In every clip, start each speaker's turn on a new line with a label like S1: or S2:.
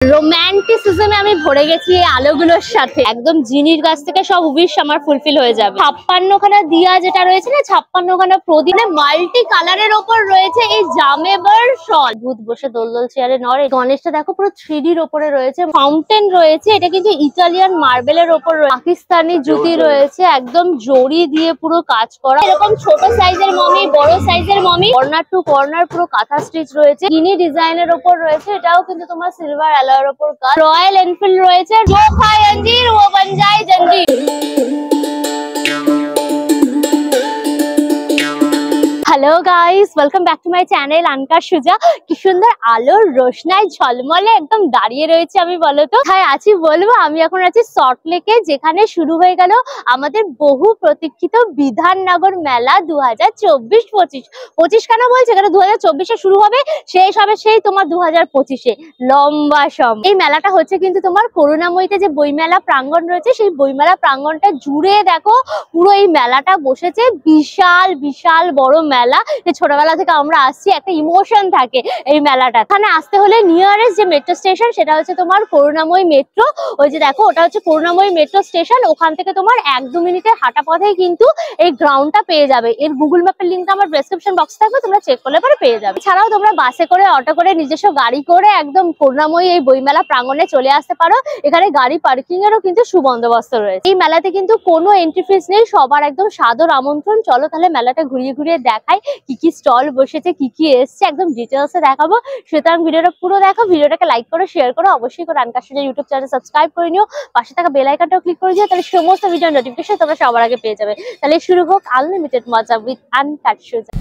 S1: রোম্যান্টিসিজমে আমি ভরে গেছি এই আলোগুলোর সাথে। একদম জিনির কাছ থেকে সব উইশ আমার ফুলফিল হয়ে যাবে। 56খানা দিয়া যেটা রয়েছে না, 56খানা প্রদীপে মাল্টি কালারের ওপর রয়েছে এই জামেবার শল। ভূত বসে দোলদোল চেয়ারে নড়ে। গণেশটা দেখো পুরো 3Dর ওপরে রয়েছে। ফাউন্টেন রয়েছে, এটা কিন্তু ইটালিয়ান মার্বেলের ওপর। পাকিস্তানি জুতি রয়েছে, একদম জড়ি দিয়ে পুরো কাজ করা। এরকম ছোট সাইজের মমি, বড় সাইজের মমি, কর্নার টু কর্নার পুরো কাঁথা স্টিচ রয়েছে। চিনি ডিজাইনের ওপর রয়েছে, এটাও কিন্তু তোমার সিলভার অ্যালয়ের ওপর কাজ। রয়্যাল এনফিল্ড রয়েছে, जो खाए अंजीर वो बन जाए जंजीर। Hello guys, welcome back to my channel আনকার সুজা। কি সুন্দর আলোর রোশনায় ঝলমলে একদম দাঁড়িয়ে রয়েছে আমি, বলো তো কোথায় আছি বলবো? আমি এখন আছি সল্টলেকে, যেখানে শুরু হয়ে গেল আমাদের বহু প্রতীক্ষিত বিধাননগর মেলা 2024-25 কেন বলছে? এখানে 2024-এ শুরু হবে, শেষ হবে সেই তোমার 2025-এ। লম্বা সম এই মেলাটা হচ্ছে কিন্তু তোমার করুণাময়ীতে যে বইমেলা প্রাঙ্গণ রয়েছে, সেই বইমেলা প্রাঙ্গণটা জুড়ে দেখো পুরো এই মেলাটা বসেছে। বিশাল বিশাল বড় মেলা। ছোটবেলা থেকে আমরা আসছি, একটা ইমোশন থাকে এই মেলাটা। এখানে আসতে হলে নিয়ারেস্ট যে মেট্রো স্টেশন সেটা হচ্ছে তোমার করুণাময়ী মেট্রো। ওই যে দেখো, ওটা হচ্ছে করুণাময়ী মেট্রো স্টেশন। ওখান থেকে তোমার 1-2 মিনিটের হাঁটা পথেই কিন্তু এই গ্রাউন্ডটা পেয়ে যাবে। এর গুগল ম্যাপের লিঙ্কটা আমার ডেসক্রিপশন বক্সে থাকবে, তোমরা চেক করলে পরে পেয়ে যাবে। এছাড়াও তোমরা বাসে করে, অটো করে, নিজস্ব গাড়ি করে একদম করুণাময়ী এই বইমেলা প্রাঙ্গণে চলে আসতে পারো। এখানে গাড়ি পার্কিং এরও কিন্তু সুবন্দোবস্ত রয়েছে। এই মেলাতে কিন্তু কোনো এন্ট্রি ফিস নেই, সবার একদম সাদর আমন্ত্রণ। চলো তাহলে মেলাটা ঘুরিয়ে ঘুরিয়ে দেখাই, কি কি স্টল বসেছে, কি কি এসছে, একদম ডিটেলসে দেখাবো। সুতরাং ভিডিওটা পুরো দেখো, ভিডিওটাকে লাইক করো, শেয়ার করো, অবশ্যই করে আনকার সুজা ইউটিউব চ্যানেল সাবস্ক্রাইব করে নিও। পাশে থাকা বেল আইকনটাও ক্লিক করে দিও, তাহলে সমস্ত ভিডিও নোটিফিকেশন তোমরা সবার আগে পেয়ে যাবে। তাহলে শুরু হোক আনলিমিটেড মজা উইথ আনকার সুজা।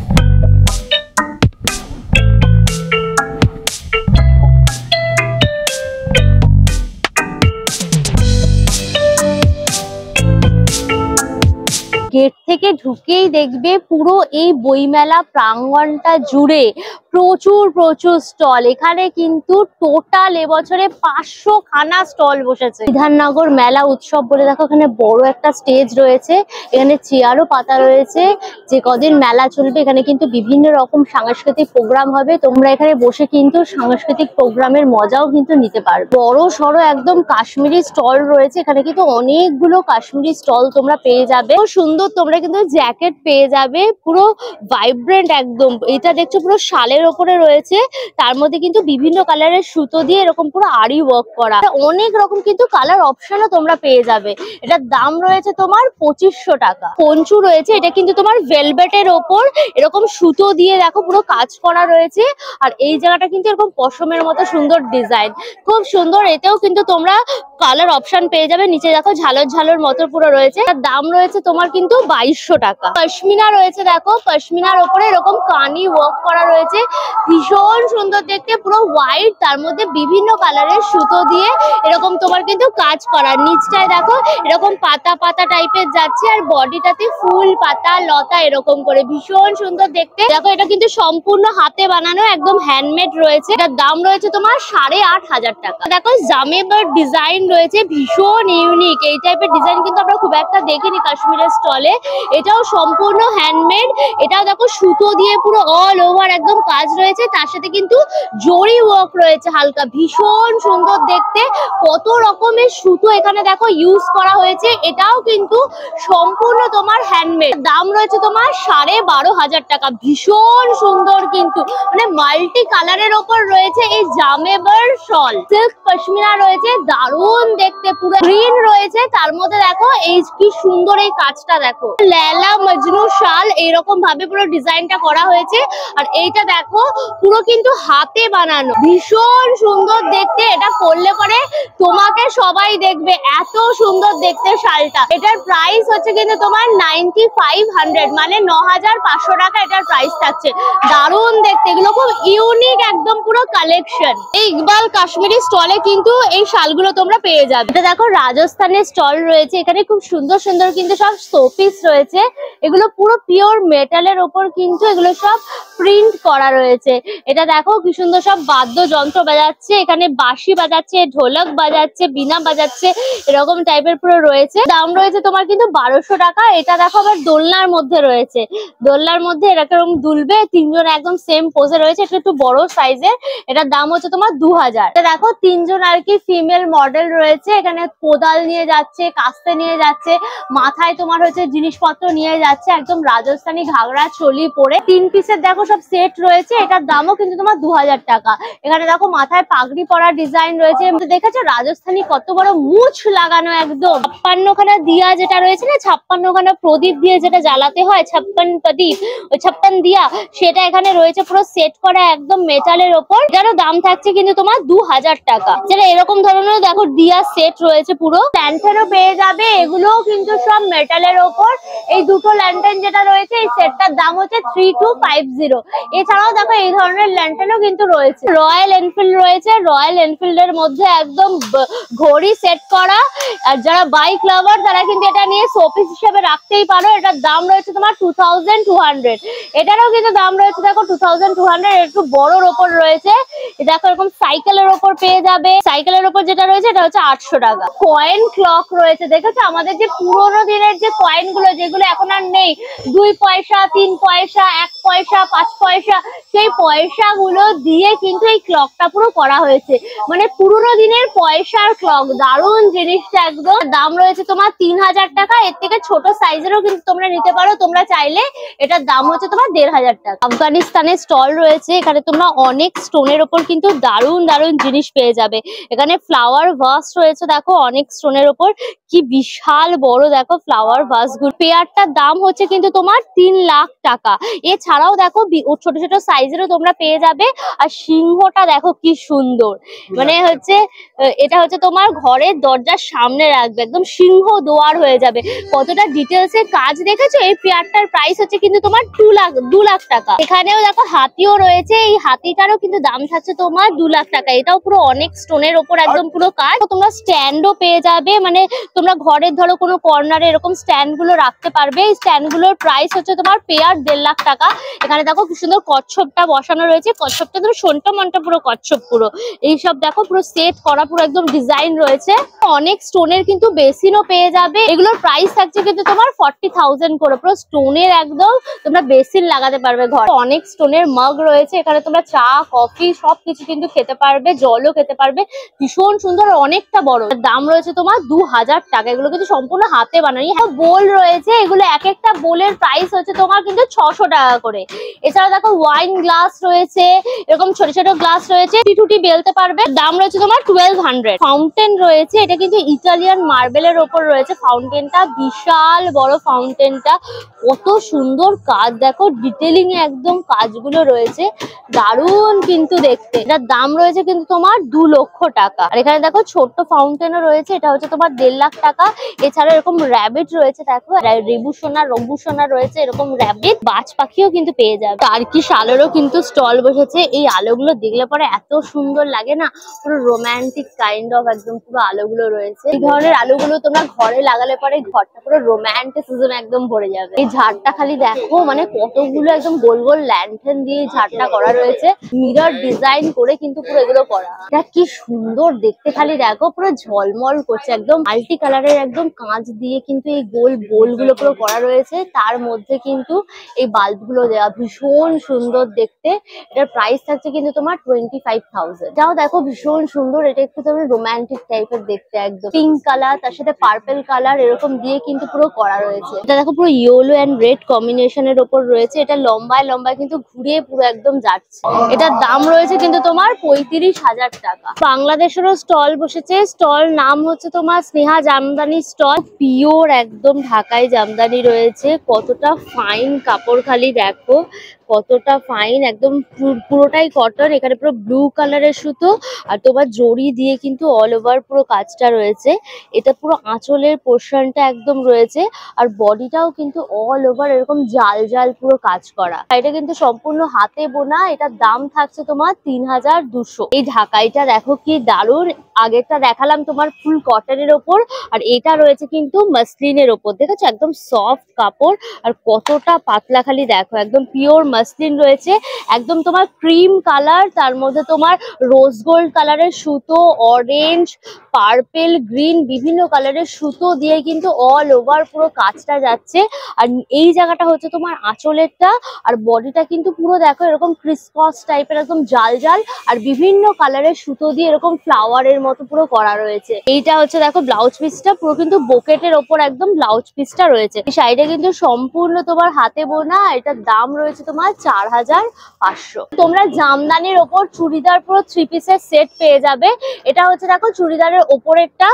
S1: গেট থেকে ঢুকেই দেখবে পুরো এই বইমেলা প্রাঙ্গণটা জুড়ে প্রচুর প্রচুর স্টল। এখানে কিন্তু টোটাল এবছরে 500খানা স্টল বসেছে। বিধাননগর মেলা উৎসব বলে দেখো, এখানে বড় একটা স্টেজ রয়েছে, এখানে চেয়ারও পাতা রয়েছে। যে কদিন মেলা চলবে এখানে কিন্তু বিভিন্ন রকম সাংস্কৃতিক প্রোগ্রাম হবে। তোমরা এখানে বসে কিন্তু সাংস্কৃতিক প্রোগ্রামের মজাও কিন্তু নিতে পারবে। বড় সড়ো একদম কাশ্মীরি স্টল রয়েছে, এখানে কিন্তু অনেকগুলো কাশ্মীরি স্টল তোমরা পেয়ে যাবে। সুন্দর তোমরা কিন্তু জ্যাকেট পেয়ে যাবে, পুরো ভাইব্রেন্ট একদম। এটা দেখছো পুরো শালের ওপরে রয়েছে, তার মধ্যে কিন্তু বিভিন্ন কালারের সুতো দিয়ে এরকম পুরো আরি ওয়ার্ক করা। অনেক রকম কিন্তু কালার অপশনও তোমরা পেয়ে যাবে। এটার দাম রয়েছে তোমার 2500 টাকা। পঞ্চু রয়েছে, এটা কিন্তু তোমার ভেলভেটের ওপর এরকম সুতো দিয়ে দেখো পুরো কাজ করা রয়েছে। আর এই জায়গাটা কিন্তু এরকম পশমের মতো সুন্দর ডিজাইন, খুব সুন্দর। এতেও কিন্তু তোমরা কালার অপশন পেয়ে যাবে। নিচে দেখো ঝালর ঝালর মতো পুরো রয়েছে। তার দাম রয়েছে তোমার কিন্তু 2200 টাকা। পশমিনা রয়েছে, দেখো পশমিনার ওপরে এরকম কানি ওয়ার্ক করা রয়েছে, ভীষণ সুন্দর দেখতে, পুরো হোয়াইট, তার মধ্যে বিভিন্ন কালারের সুতো দিয়ে এরকম তোমার কিন্তু কাজ করা। নিচটায় দেখো এরকম পাতা পাতা টাইপের যাচ্ছে, আর বডিটাতে ফুল পাতা লতা এরকম করে, ভীষণ সুন্দর দেখতে। দেখো এটা কিন্তু সম্পূর্ণ হাতে বানানো, একদম হ্যান্ডমেড রয়েছে। এটার দাম রয়েছে তোমার 8500 টাকা। দেখো জামেবার ডিজাইন রয়েছে, ভীষণ ইউনিক। এই টাইপের ডিজাইন কিন্তু আমরা খুব একটা দেখিনি কাশ্মীরের স্টলে। এটাও সম্পূর্ণ হ্যান্ডমেড। এটাও দেখো সুতো দিয়ে পুরো অল ওভার একদম কাজ রয়েছে, তার সাথে কিন্তু জরি ওয়ার্ক রয়েছে হালকা, ভীষণ সুন্দর দেখতে। কত রকমের সুতো এখানে দেখো ইউজ করা হয়েছে। এটাও কিন্তু সম্পূর্ণ তোমার হ্যান্ডমেড। দাম রয়েছে তোমার 12500 টাকা। ভীষণ সুন্দর কিন্তু, মানে মাল্টি কালারের ওপর রয়েছে এই জামেবার শল। সিল্ক পশমিনা রয়েছে, দারুণ দেখতে, পুরো গ্রিন রয়েছে, তার মধ্যে দেখো এই কি সুন্দর এই কাজটা দেখো। লেলা মজনু শাল এইরকম ভাবে পুরো ডিজাইনটা করা হয়েছে। আর এইটা দেখো পুরো কিন্তু হাতে বানানো, ভীষণ সুন্দর দেখতে। এটা পরলে পরে তোমাকে সবাই দেখবে, এত সুন্দর দেখতে শালটা। এটার প্রাইস হচ্ছে কিন্তু তোমার 9500, মানে 9500 টাকা এটার প্রাইস থাকছে। দারুণ দেখতে, এগুলো খুব ইউনিক একদম পুরো কালেকশন। এই ইকবাল কাশ্মীরি স্টলে কিন্তু এই শালগুলো তোমরা পেয়ে যাবে। এটা দেখো রাজস্থানের স্টল রয়েছে, এখানে খুব সুন্দর সুন্দর কিন্তু সব শোপিস রয়েছে। এগুলো পুরো পিওর মেটালের ওপর কিন্তু এগুলো সব প্রিন্ট করা রয়েছে। এটা দেখো কি সুন্দর সব বাদ্যযন্ত্র বাজাচ্ছে, এখানে বাঁশি বাজাচ্ছে, ঢোলক বাজাচ্ছে, বীণা বাজাচ্ছে, এরকম টাইপের পুরো রয়েছে। দাম রয়েছে তোমার কিন্তু 1200 টাকা। এটা দেখো আবার দোলনার মধ্যে রয়েছে, দোলনার মধ্যে এরকম দুলবে, তিনজন একদম সেম পোজে রয়েছে, এটা একটু বড় সাইজের। এটার দাম হচ্ছে তোমার 2000। দেখো তিনজন আর কি ফিমেল মডেল রয়েছে, এখানে কোদাল নিয়ে যাচ্ছে, কাস্তে নিয়ে যাচ্ছে, মাথায় তোমার হচ্ছে জিনিসপত্র নিয়ে যাচ্ছে, একদম রাজস্থানী ঘাগরা চলি পরে। 3 পিসের দেখো সব সেট রয়েছে, এটার দামও কিন্তু তোমার 2000 টাকা। এখানে দেখো মাথায় পাগড়ি পরার ডিজাইন রয়েছে, দেখেছো রাজস্থানী কত বড় মুছ লাগানো একদম। 56 খানা দিয়া যেটা রয়েছে না, 56 খানা প্রদীপ দিয়ে যেটা জ্বালাতে হয়, 56 প্রদীপ, ওই 56 দিয়া, সেটা এখানে রয়েছে পুরো সেট করা একদম মেটালের ওপর। এটারও দাম থাকছে কিন্তু তোমার 2000 টাকা। যেটা এরকম ধরনের দেখো দিয়া সেট রয়েছে, পুরো ল্যান্টার্নও পেয়ে যাবে, এগুলোও কিন্তু সব মেটালের ওপর। এই দুটো ল্যান্টার্ন যেটা রয়েছে এই সেটটার দাম হচ্ছে 3250। এছাড়াও দেখো এই ধরনের ল্যান্টার্নও কিন্তু রয়েছে। রয়্যাল এনফিল্ড রয়েছে, রয়্যাল এনফিল্ডের মধ্যে একদম ঘড়ি সেট করা। আর যারা বাইক লাভার তারা কিন্তু এটা নিয়ে শোপিস হিসেবে রাখতেই পারো। এটার দাম রয়েছে তোমার 2200। এটারও কিন্তু দাম রয়েছে দেখো 2200, একটু বড়র ওপর রয়েছে। দেখো এরকম সাইকেলের ওপর পেয়ে যাবে, সাইকেলের ওপর যেটা রয়েছে এটা হচ্ছে 800 টাকা। কয়েন ক্লক রয়েছে, দেখেছো আমাদের যে পুরোনো দিনের যে কয়েন গুলো যেগুলো এখন আর নেই, 2 পয়সা, 3 পয়সা, 1 পয়সা, 5 পয়সা, সেই পয়সা গুলো দিয়ে কিন্তু এই ক্লকটা পুরো করা হয়েছে, মানে পুরোনো দিনের পয়সার ক্লক। দারুণ জিনিসটা একদম। দাম রয়েছে তোমার 3000 টাকা। এর থেকে ছোট সাইজেরও কিন্তু তোমরা নিতে পারো তোমরা চাইলে। এটার দাম হচ্ছে তোমার 1500 টাকা। আফগানিস্তানের স্টল রয়েছে, এখানে তোমরা অনেক স্টোনের ওপর কিন্তু দারুণ দারুণ জিনিস পেয়ে যাবে। এখানে ফ্লাওয়ার ভাস রয়েছে, দেখো অনেক স্টোনের ওপর, কি বিশাল বড় দেখো ফ্লাওয়ার ভাস গুলো। পেয়ারটার দাম হচ্ছে কিন্তু তোমার 3 লাখ টাকা। এছাড়াও দেখো ছোট ছোট সাইজেরও তোমরা পেয়ে যাবে। আর সিংহটা দেখো কি সুন্দর, মানে হচ্ছে এটা হচ্ছে তোমার ঘরের দরজার সামনে রাখবে, একদম সিংহ দোয়ার হয়ে যাবে। কতটা ডিটেলস এর কাজ দেখেছো। এই পেয়ারটার প্রাইস হচ্ছে কিন্তু তোমার 2 লাখ টাকা। এখানেও দেখো হাতিও রয়েছে, এই হাতিটারও কিন্তু দাম থাকছে তোমার 2 লাখ টাকা। এটাও পুরো অনেক স্টোনের ওপর একদম পুরো কাজ। তোমরা স্ট্যান্ডও পেয়ে যাবে, মানে তোমরা ঘরের ধরো কোনো কর্নারে এরকম স্ট্যান্ড গুলো রাখতে পারবে। এই স্ট্যান্ড গুলোর প্রাইস হচ্ছে তোমার পেয়ার 1.5 লাখ টাকা। এখানে দেখো কি সুন্দর কচ্ছপটা বসানো রয়েছে, কচ্ছপটা তুমি সন্টা মনটা পুরো কচ্ছপ পুরো। এইসব দেখো পুরো সেট করা, পুরো একদম ডিজাইন রয়েছে। অনেক স্টোনের কিন্তু বেসিনও পেয়ে যাবে, এগুলোর প্রাইস থাকছে কিন্তু তোমার 40,000 করে। পুরো স্টোনের একদম তোমরা বেসিন লাগাতে পারবে ঘর। অনেক স্টোনের মগ রয়েছে, এখানে তোমরা চা কফি সবকিছু কিন্তু খেতে পারবে, জলও খেতে পারবে। ভীষণ সুন্দর, অনেকটা বড়। দাম রয়েছে তোমার 2000 টাকা। এগুলো কিন্তু সম্পূর্ণ হাতে বানানো। বোল রয়েছে, এগুলো এক একটা বোলের প্রাইস হচ্ছে তোমার কিন্তু 600 টাকা করে। এছাড়া দেখো ওয়াইন গ্লাস রয়েছে, এরকম ছোট ছোট গ্লাস রয়েছে, টুটি বেলতে পারবে। দাম রয়েছে তোমার 1200। ফাউন্টেন রয়েছে, এটা কিন্তু ইটালিয়ান মার্বেলের ওপর রয়েছে ফাউন্টেনটা, বিশাল বড় ফাউন্টেনটা। কত সুন্দর কাজ দেখো, ডিটেলিং এ একদম কাজগুলো রয়েছে, দারুণ কিন্তু দেখতে। এটার দাম রয়েছে কিন্তু তোমার 2 লক্ষ টাকা। আর এখানে দেখো ছোট্ট ফাউন্টেনও রয়েছে, এটা হচ্ছে তোমার 1.5 লাখ টাকা। এছাড়া এরকম র্যাবিট রয়েছে, দেখো রবুসোনা রয়েছে, এরকম র্যাবিট, বাজ পাখিও কিন্তু পেয়ে যাবে। টার্কিশ আলোরও কিন্তু স্টল বসেছে। এই আলোগুলো দেখলে পরে এত সুন্দর লাগে না, পুরো রোমান্টিক কাইন্ড অফ একদম পুরো আলোগুলো রয়েছে। এই ধরনের আলোগুলো তোমরা ঘরে লাগালে পরে ঘরটা পুরো রোমান্টিসিজম একদম ভরে যাবে। এই ঝাড়টা খালি দেখো, মানে কতগুলো একদম গোল গোল ল্যান্টার্ন দিয়ে ঝাড়টা করা রয়েছে, মিরর ডিজাইন করে কিন্তু পুরো এগুলো করা। এটা কি সুন্দর দেখতে, খালি দেখো পুরো ঝলমল করছে, একদম মাল্টি কালারের একদম কাঁচ দিয়ে কিন্তু এই গোল বোল গুলো পুরো করা রয়েছে। তার মধ্যে কিন্তু এই বাল্ব গুলো দেওয়া, ভীষণ সুন্দর দেখতে। এটার প্রাইস থাকছে কিন্তু তোমার 25,000। এটাও দেখো ভীষণ সুন্দর, এটা একটু তোমার রোমান্টিক টাইপের দেখতে, একদম পিঙ্ক কালার তার সাথে পার্পল কালার এরকম দিয়ে কিন্তু পুরো করা রয়েছে। এটা দেখো পুরো ইয়েলো এন্ড রেড কম্বিনেশনের ওপর রয়েছে। এটা লম্বায় লম্বায় কিন্তু ঘুরিয়ে পুরো একদম যাচ্ছে। এটার দাম রয়েছে কিন্তু তোমার 35,000 টাকা। বাংলাদেশেরও স্টল বসেছে, স্টল নাম হচ্ছে তোমার স্নেহা জামদানি স্টল। পিওর একদম ঢাকাই জামদানি রয়েছে, কতটা ফাইন কাপড় খালি দেখো, কতটা ফাইন, একদম পুরোটাই কটন। এখানে পুরো ব্লু কালারের সুতো আর তোমার জড়ি দিয়ে কিন্তু অল ওভার পুরো কাজটা রয়েছে। এটা পুরো আঁচলের পোর্শনটা একদম রয়েছে আর বডিটাও কিন্তু অল ওভার এরকম জাল জাল পুরো কাজ করা। এটা কিন্তু সম্পূর্ণ হাতে বোনা। এটার দাম থাকছে তোমার 3200। এই ঢাকাইটা দেখো কি দারুন। আগেরটা দেখালাম তোমার ফুল কটনের ওপর, আর এটা রয়েছে কিন্তু মাসলিনের ওপর। দেখেছো একদম সফট কাপড় আর কতটা পাতলা, খালি দেখো একদম পিওর মাসলিন রয়েছে। একদম তোমার ক্রিম কালার, তার মধ্যে তোমার রোজ গোল্ড কালারের সুতো, অরেঞ্জ, পার্পেল, গ্রিন বিভিন্ন কালারের সুতো দিয়ে কিন্তু অল ওভার পুরো কাজটা যাচ্ছে। আর এই জায়গাটা হচ্ছে তোমার আঁচলেরটা, আর বডিটা কিন্তু পুরো দেখো এরকম ক্রিসক্রস টাইপের একদম জাল জাল আর বিভিন্ন কালারের সুতো দিয়ে এরকম ফ্লাওয়ারের মতো পুরো করা রয়েছে। এইটা হচ্ছে দেখো ব্লাউজ পিসটা, পুরো কিন্তু বোকেটের ওপর একদম ব্লাউজ পিসটা রয়েছে। এই শাড়িটা কিন্তু সম্পূর্ণ তোমার হাতে বোনা। এটার দাম রয়েছে তোমার 4500। তোমরা জামদানির ওপর চুড়িদার পুরো 3 পিসের সেট পেয়ে যাবে। এটা হচ্ছে দেখো চুড়িদারের ওপরেরটা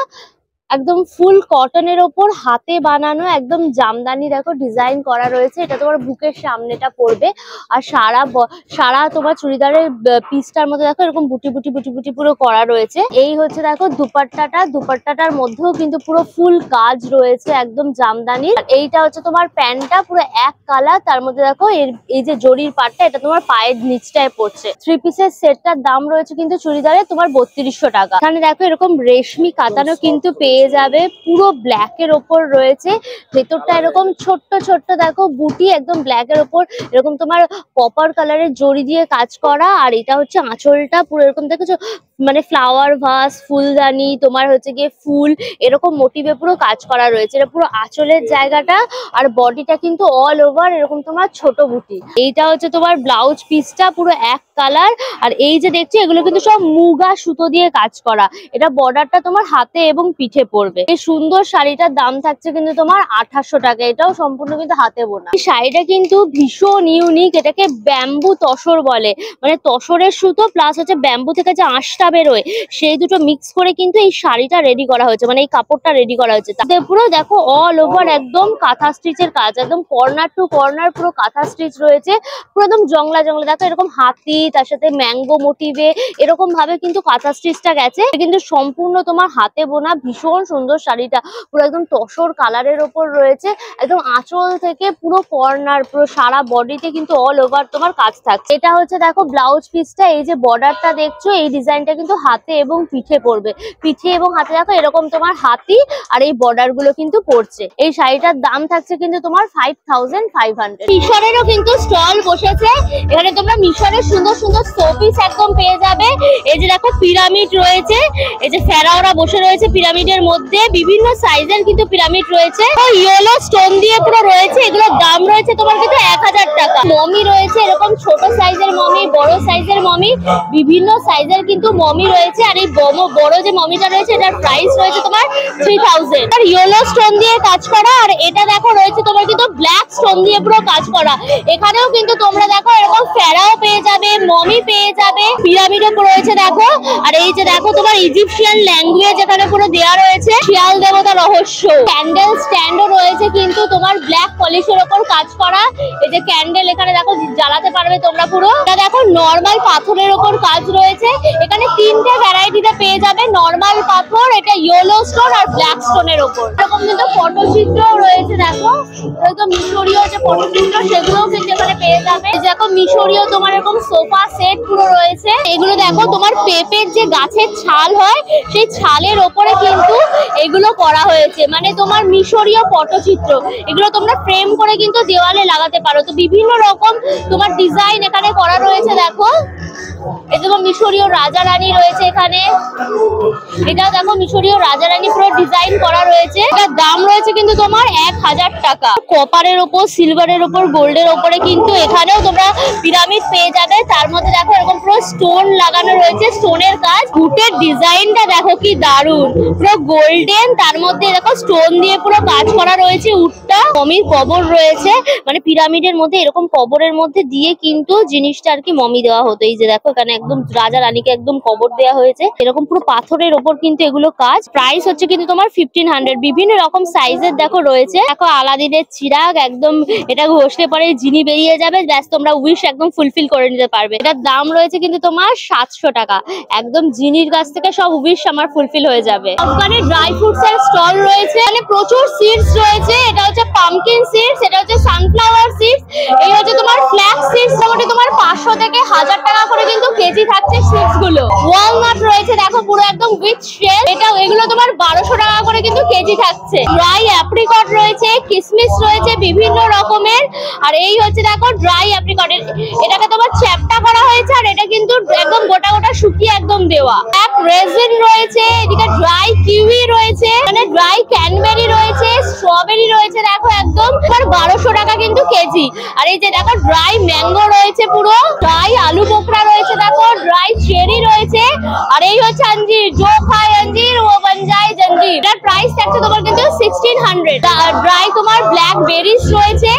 S1: একদম ফুল কটনের ওপর হাতে বানানো একদম জামদানি দেখো ডিজাইন করা রয়েছে। এটা তোমার বুকের সামনেটা পড়বে আর সারা তোমার চুড়িদারের পিসটার মধ্যে দেখো এরকম বুটি বুটি বুটি বুটি পুরো করা রয়েছে। এই হচ্ছে দেখো দুপাট্টাটার মধ্যেও কিন্তু পুরো ফুল কাজ রয়েছে একদম জামদানি। আর এইটা হচ্ছে তোমার প্যান্টটা পুরো এক কালার, তার মধ্যে দেখো এই যে জরির পাটটা এটা তোমার পায়ের নিচটায় পড়ছে। 3 পিসের সেটটার দাম রয়েছে কিন্তু চুড়িদারে তোমার 3200 টাকা। এখানে দেখো এরকম রেশমি কাতানো কিন্তু পেয়ে যাবে, পুরো ব্ল্যাক এর ওপর রয়েছে। ভেতরটা এরকম ছোট্ট ছোট্ট দেখো বুটি একদম ব্ল্যাক এর ওপর এরকম তোমার কপার কালারের জড়ি দিয়ে কাজ করা। আর এটা হচ্ছে আঁচলটা পুরো এরকম দেখেছো মানে ফ্লাওয়ার ভাস, ফুলদানি, তোমার হচ্ছে গিয়ে ফুল এরকম মোটিভে পুরো কাজ করা রয়েছে। এটা পুরো আঁচলের জায়গাটা আর বডিটা কিন্তু অল ওভার এরকম তোমার ছোট বুটি। এইটা হচ্ছে তোমার ব্লাউজ পিসটা পুরো এক কালার। আর এই যে দেখছো এগুলো কিন্তু সব মুগা সুতো দিয়ে কাজ করা। এটা বর্ডারটা তোমার হাতে এবং পিঠে পড়বে। এই সুন্দর শাড়িটার দাম থাকছে কিন্তু তোমার 2800 টাকা। এটাও সম্পূর্ণ কিন্তু হাতে বোনা। এই শাড়িটা কিন্তু ভীষণ ইউনিক। এটাকে ব্যাম্বু তসর বলে, মানে তসরের সুতো প্লাস হচ্ছে ব্যাম্বু থেকে যে আঁশটা বেরোয় সেই দুটো মিক্স করে কিন্তু এই শাড়িটা রেডি করা হয়েছে, মানে এই কাপড়টা রেডি করা হয়েছে। তাতে পুরো দেখো অল ওভার একদম কাঁথা স্টিচের কাজ, একদম কর্নার টু কর্নার পুরো কাঁথা স্টিচ রয়েছে। পুরো একদম জংলা জংলা দেখো এরকম হাতি, তার সাথে ম্যাঙ্গো মোটিভে এরকম ভাবে কিন্তু কাঁথা স্টিচটা গেছে। কিন্তু সম্পূর্ণ তোমার হাতে বোনা, ভীষণ সুন্দর শাড়িটা। পুরো একদম তসর কালারের ওপর রয়েছে। একদম আঁচল থেকে পুরো কর্নার পুরো সারা বডিতে কিন্তু অল ওভার তোমার কাজ থাকছে। এটা হচ্ছে দেখো ব্লাউজ পিসটা। এই যে বর্ডারটা দেখছো এই ডিজাইনটা কিন্তু হাতে এবং পিঠে পড়বে। পিঠে এবং হাতে দেখো এরকম তোমার হাতি আর এই বর্ডার গুলো কিন্তু পড়ছে। এই শাড়িটার দাম থাকছে কিন্তু তোমার 5500। মিশরেরও কিন্তু স্টল বসেছে। এখানে তোমরা মিশরের সুন্দর সুন্দর শোপিস একদম পেয়ে যাবে। এই যে দেখো পিরামিড রয়েছে, এই যে ফেরাওরা বসে রয়েছে পিরামিডের মধ্যে, বিভিন্ন সাইজের কিন্তু পিরামিড রয়েছে। ইয়েলো স্টোন দিয়ে পুরো রয়েছে। এগুলোর দাম রয়েছে তোমার কিন্তু 1000 টাকা। মমি রয়েছে এরকম ছোট সাইজের মমি, বড় সাইজের মমি, বিভিন্ন সাইজের কিন্তু মমি রয়েছে। আর এই বড় যে মমিটা রয়েছে এটার প্রাইস রয়েছে তোমার 3000। আর ইয়েলো স্টোন দিয়ে কাজ করা। আর এটা দেখো রয়েছে তোমার কিন্তু ব্ল্যাক স্টোন দিয়ে পুরো কাজ করা। এখানেও কিন্তু তোমরা দেখো এরকম ফেরাও পেয়ে যাবে, মমি পেয়ে যাবে, পিরামিডও রয়েছে দেখো। আর এই যে দেখো তোমার ইজিপশিয়ান ল্যাঙ্গুয়েজ এখানে পুরো দেওয়া রয়েছে, শিয়াল দেবতা রহস্য। ক্যান্ডেল স্ট্যান্ডও রয়েছে কিন্তু তোমার ব্ল্যাক পলিশের ওপর কাজ করা। এই যে ক্যান্ডেল এখানে দেখো জ্বালাতে পারবে তোমরা পুরো। এটা দেখো নর্মাল পাথরের ওপর কাজ রয়েছে। এখানে 3টে ভ্যারাইটিতে পেয়ে যাবে, নর্মাল পাথর, এটা ইয়েলো স্টোন আর ব্ল্যাক স্টোনের ওপর। এরকম কিন্তু পটচিত্রও রয়েছে দেখো, একদম মিশরীয় যে পটচিত্র সেগুলোও কিন্তু এখানে পেয়ে যাবে। দেখো মিশরীয় তোমার এরকম সোফা সেট পুরো রয়েছে। এগুলো দেখো তোমার পেঁপের যে গাছের ছাল হয় সেই ছালের ওপরে কিন্তু এগুলো করা হয়েছে, মানে তোমার মিশরীয় পটচিত্র। এগুলো তোমরা ফ্রেম করে কিন্তু দেওয়ালে লাগাতে পারো। তো বিভিন্ন রকম তোমার ডিজাইন এখানে করা রয়েছে দেখো। এই দেখো মিশরীয় রাজা রানী রয়েছে এখানে। এটাও দেখো মিশরীয় রাজা রানী পুরো ডিজাইন করা রয়েছে। এটার দাম রয়েছে কিন্তু তোমার 1000 টাকা। কপারের ওপর, সিলভারের ওপর, গোল্ডের ওপরে কিন্তু এখানেও তোমরা পিরামিড পেয়ে যাবে। তার মধ্যে দেখো এরকম পুরো স্টোন লাগানো রয়েছে, স্টোনের কাজ। উটের ডিজাইনটা দেখো কি দারুন, পুরো গোল্ডেন, তার মধ্যে দেখো স্টোন দিয়ে পুরো কাজ করা রয়েছে। উটটা মমির কবর রয়েছে, মানে পিরামিডের মধ্যে এরকম কবরের মধ্যে দিয়ে কিন্তু জিনিসটা আর কি মমি দেওয়া হতো। এই যে যে দেখো এখানে একদম রাজা রানীকে একদম কবর দেওয়া হয়েছে, এরকম পুরো পাথরের ওপর কিন্তু এগুলো কাজ। প্রাইস হচ্ছে কিন্তু তোমার 1500। বিভিন্ন রকম সাইজের দেখো রয়েছে। দেখো আলাদিনের চিরাগ, একদম এটা ঘষলে পরে জিনি বেরিয়ে যাবে, ব্যাস তোমরা উইশ একদম ফুলফিল করে নিতে পারবে। এটার দাম রয়েছে কিন্তু তোমার 700 টাকা। একদম জিনির কাছ থেকে সব উইশ আমার ফুলফিল হয়ে যাবে। ওখানে ড্রাই ফ্রুটস এর স্টল রয়েছে, মানে প্রচুর সিডস রয়েছে। এটা হচ্ছে পামকিন সিডস, এটা হচ্ছে সানফ্লাওয়ার সিডস, এই হচ্ছে তোমার ফ্ল্যাক্স সিডস। মোটামুটি তোমার 500 থেকে 1000 টাকা করে কিন্তু কেজি থাকছে সিডস গুলো। ওয়ালনাট রয়েছে দেখো পুরো একদম উইথ শেল, এটা এগুলো তোমার 1200 টাকা করে কিন্তু কেজি থাকছে। ড্রাই অ্যাপ্রিকট রয়েছে, কিসমিস রয়েছে বিভিন্ন রকমের। আর এই হচ্ছে দেখো ড্রাই অ্যাপ্রিকট, এটাকে তোমার চ্যাপটা করা হয়েছে, আর এটা কিন্তু একদম গোটা গোটা শুকিয়ে একদম দেওয়া। এক রেজিন রয়েছে, এদিকে ড্রাই কিউই রয়েছে, মানে ড্রাই ক্যানবেরি রয়েছে, স্ট্রবেরি রয়েছে দেখো একদম 1200 টাকা কিন্তু কেজি। আর এই যে দেখো ড্রাই ম্যাঙ্গো রয়েছে, পুরো ড্রাই আলু বোখরা রয়েছে দেখো, ড্রাই চেরি রয়েছে। আর এই হচ্ছে अंजीर, जो खाए अंजीर वो बन जाए जंजीर। এটার প্রাইস থাকছে তোমার কিন্তু 1600। ড্রাই তোমার ব্ল্যাক বেরিজ রয়েছে,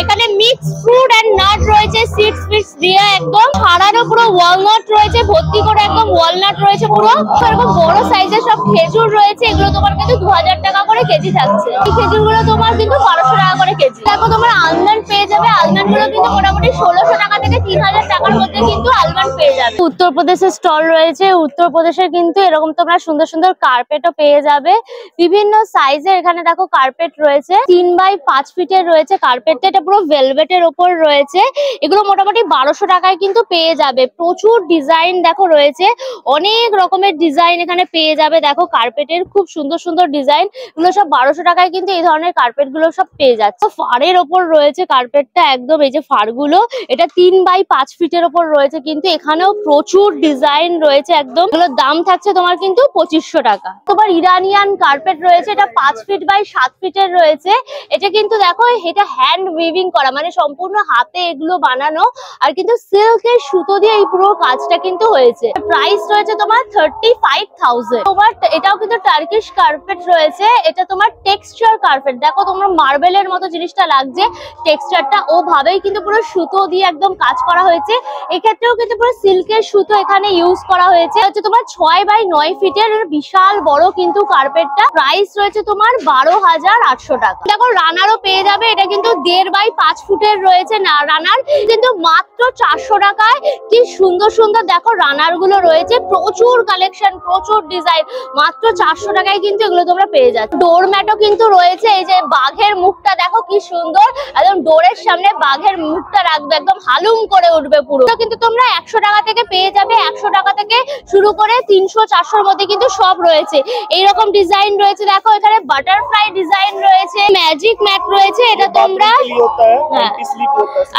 S1: এখানে মিক্স ফ্রুট এন্ড নাট রয়েছে, সিডস ফিডস দিয়ে একদম ছাড়ানো পুরো ওয়ালনাট রয়েছে, ভর্তি করে একদম ওয়ালনাট রয়েছে পুরো। এরকম বড় সাইজের সব খেজুর রয়েছে, এগুলো তোমার কিন্তু 2000 টাকা করে কেজি থাকছে। এই খেজুরগুলো তোমার কিন্তু 1200 টাকা করে কেজি। দেখো তোমার আলমন্ড পেয়ে যাবে, আলমন্ড গুলো কিন্তু মোটামুটি 1600 টাকা থেকে 3000 টাকার মধ্যে কিন্তু আলমন্ড পেয়ে যাবে। উত্তরপ্রদেশের স্টল রয়েছে, উত্তরপ্রদেশের কিন্তু এরকম তোমরা সুন্দর সুন্দর কার্পেটও পেয়ে যাবে বিভিন্ন সাইজের। এখানে দেখো কার্পেট রয়েছে 3 বাই 5 ফিটের রয়েছে কার্পেটটা, এটা পুরো ভেলভেটের ওপর রয়েছে। এগুলো মোটামুটি 1200 টাকায় কিন্তু পেয়ে যাবে। প্রচুর ডিজাইন দেখো রয়েছে, অনেক রকমের ডিজাইন এখানে পেয়ে যাবে। দেখো কার্পেটের খুব সুন্দর সুন্দর ডিজাইন, এগুলো সব 1200 টাকায় কিন্তু এই ধরনের কার্পেট গুলো সব পেয়ে যাচ্ছে। ফারের ওপর রয়েছে কার্পেটটা একদম, এই যে ফার গুলো, এটা 3 বাই 5 ফিটের ওপর রয়েছে কিন্তু এখানেও প্রচুর ডিজাইন রয়েছে একদম। এগুলোর দাম থাকছে তোমার কিন্তু 2500 টাকা। তোমার ইরানিয়ান কার্পেট রয়েছে, এটা 5 ফিট বাই 7 ফিটের রয়েছে। এটা কিন্তু দেখো এটা হ্যান্ড উইভিং করা, মানে সম্পূর্ণ হাতে এগুলো বানানো, আর কিন্তু সিল্কের সুতো দিয়ে এই পুরো কাজটা কিন্তু হয়েছে। প্রাইস রয়েছে তোমার 35,000। তোমার এটাও কিন্তু টার্কিশ কার্পেট রয়েছে, এটা তোমার টেক্সচার কার্পেট। দেখো তোমার মার্বেলের মতো জিনিসটা লাগছে, টেক্সচারটা ওভাবেই কিন্তু পুরো সুতো দিয়ে একদম কাজ করা হয়েছে। এক্ষেত্রেও কিন্তু পুরো সিল্কের সুতো এখানে ইউজ করা হয়েছে। হচ্ছে তোমার 6 বাই 9 ফিটের বিশাল বড় কিন্তু কার্পেটটা। প্রাইস রয়েছে তোমার 12,800 টাকা। দেখো রানারও পেয়ে যাবে, এটা কিন্তু 1.5 বাই 5 ফুটের রয়েছে না রানার, কিন্তু মাত্র 400 টাকায়। কি সুন্দর সুন্দর দেখো রানার গুলো রয়েছে, প্রচুর কালেকশন, প্রচুর ডিজাইন, মাত্র 400 টাকায় কিন্তু এগুলো তোমরা পেয়ে যাচ্ছ। ডোর ম্যাটও কিন্তু রয়েছে, এই যে বাঘের মুখটা দেখো কি সুন্দর, একদম ডোরের সামনে বাঘের মুখটা রাখবে, একদম হালুম করে উঠবে পুরো। কিন্তু তোমরা 100 টাকা থেকে পেয়ে যাবে, 100 টাকা থেকে শুরু করে 300-400 মধ্যে কিন্তু সব রয়েছে। এইরকম ডিজাইন রয়েছে দেখো, এখানে বাটারফ্লাই ডিজাইন রয়েছে, ম্যাজিক ম্যাট রয়েছে, এটা তোমরা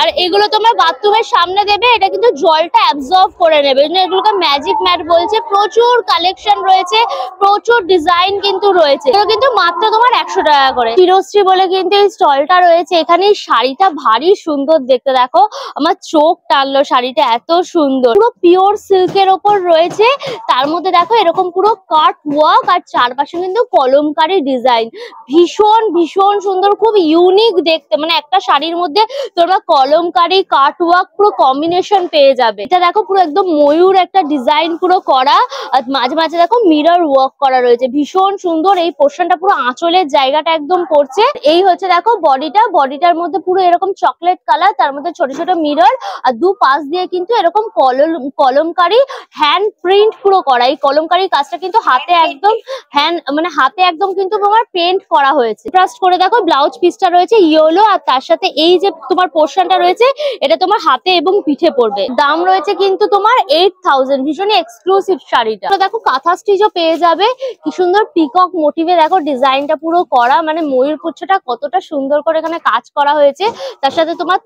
S1: আর এগুলো তোমরা বাথরুমের সামনে দেবে, এটা কিন্তু জলটা অ্যাবজর্ব করে নেবে, এগুলোকে ম্যাজিক ম্যাট বলছে। প্রচুর কালেকশন রয়েছে, প্রচুর ডিজাইন কিন্তু রয়েছে, এগুলো কিন্তু মাত্র তোমার 100 টাকা করে। চিরশ্রী বলে কিন্তু এই স্টলটা রয়েছে, এখানে শাড়িটা ভারী সুন্দর দেখতে, দেখো আমার চোখ টানলো, শাড়িটা এত সুন্দর, পুরো পিওর সিল্কের ওপর রয়েছে। তার মধ্যে দেখো এরকম পুরো কাট ওয়ার্ক, আর চারপাশে কিন্তু কলমকারী ডিজাইন, ভীষণ ভীষণ সুন্দর, খুব ইউনিক দেখতে। মানে একটা শাড়ির মধ্যে তোমরা কলমকারী কাট ওয়ার্ক পুরো কম্বিনেশন পেয়ে যাবে। এটা দেখো পুরো একদম ময়ূর একটা ডিজাইন পুরো করা, আর মাঝে মাঝে দেখো মিরর ওয়ার্ক করা রয়েছে, ভীষণ সুন্দর। এই পোর্শনটা পুরো আঁচলের জায়গাটা একদম পড়ছে। এই হচ্ছে দেখো বডিটার মধ্যে পুরো এরকম চকলেট কালার, তার মধ্যে ছোট ছোট মিরর, আর দু পাশ দিয়ে কিন্তু এরকম কলমকারী হ্যান্ড প্রিন্ট পুরো করা। এই কলমকারী কাজটা কিন্তু হাতে একদম হাতে একদম কিন্তু তোমার পেন্ট করা হয়েছে। ট্রাস্ট করে দেখো ব্লাউজ পিসটা রয়েছে ইয়েলো, আর তার সাথে এই যে তোমার পোর্শনটা রয়েছে এটা তোমার হাতে এবং পিঠে পড়বে। দাম রয়েছে কিন্তু তোমার 8000, ভীষণই এক্সক্লুসিভ শাড়িটা। তো দেখো কাঁথা স্টিচও পেয়ে যাবে, কি সুন্দর পিকক মোটিভে দেখো ডিজাইনটা পুরো করা, মানে ময়ূর পুচ্ছটা কতটা সুন্দর করে এখানে কাজ করা হয়েছে। তার সাথে তোমার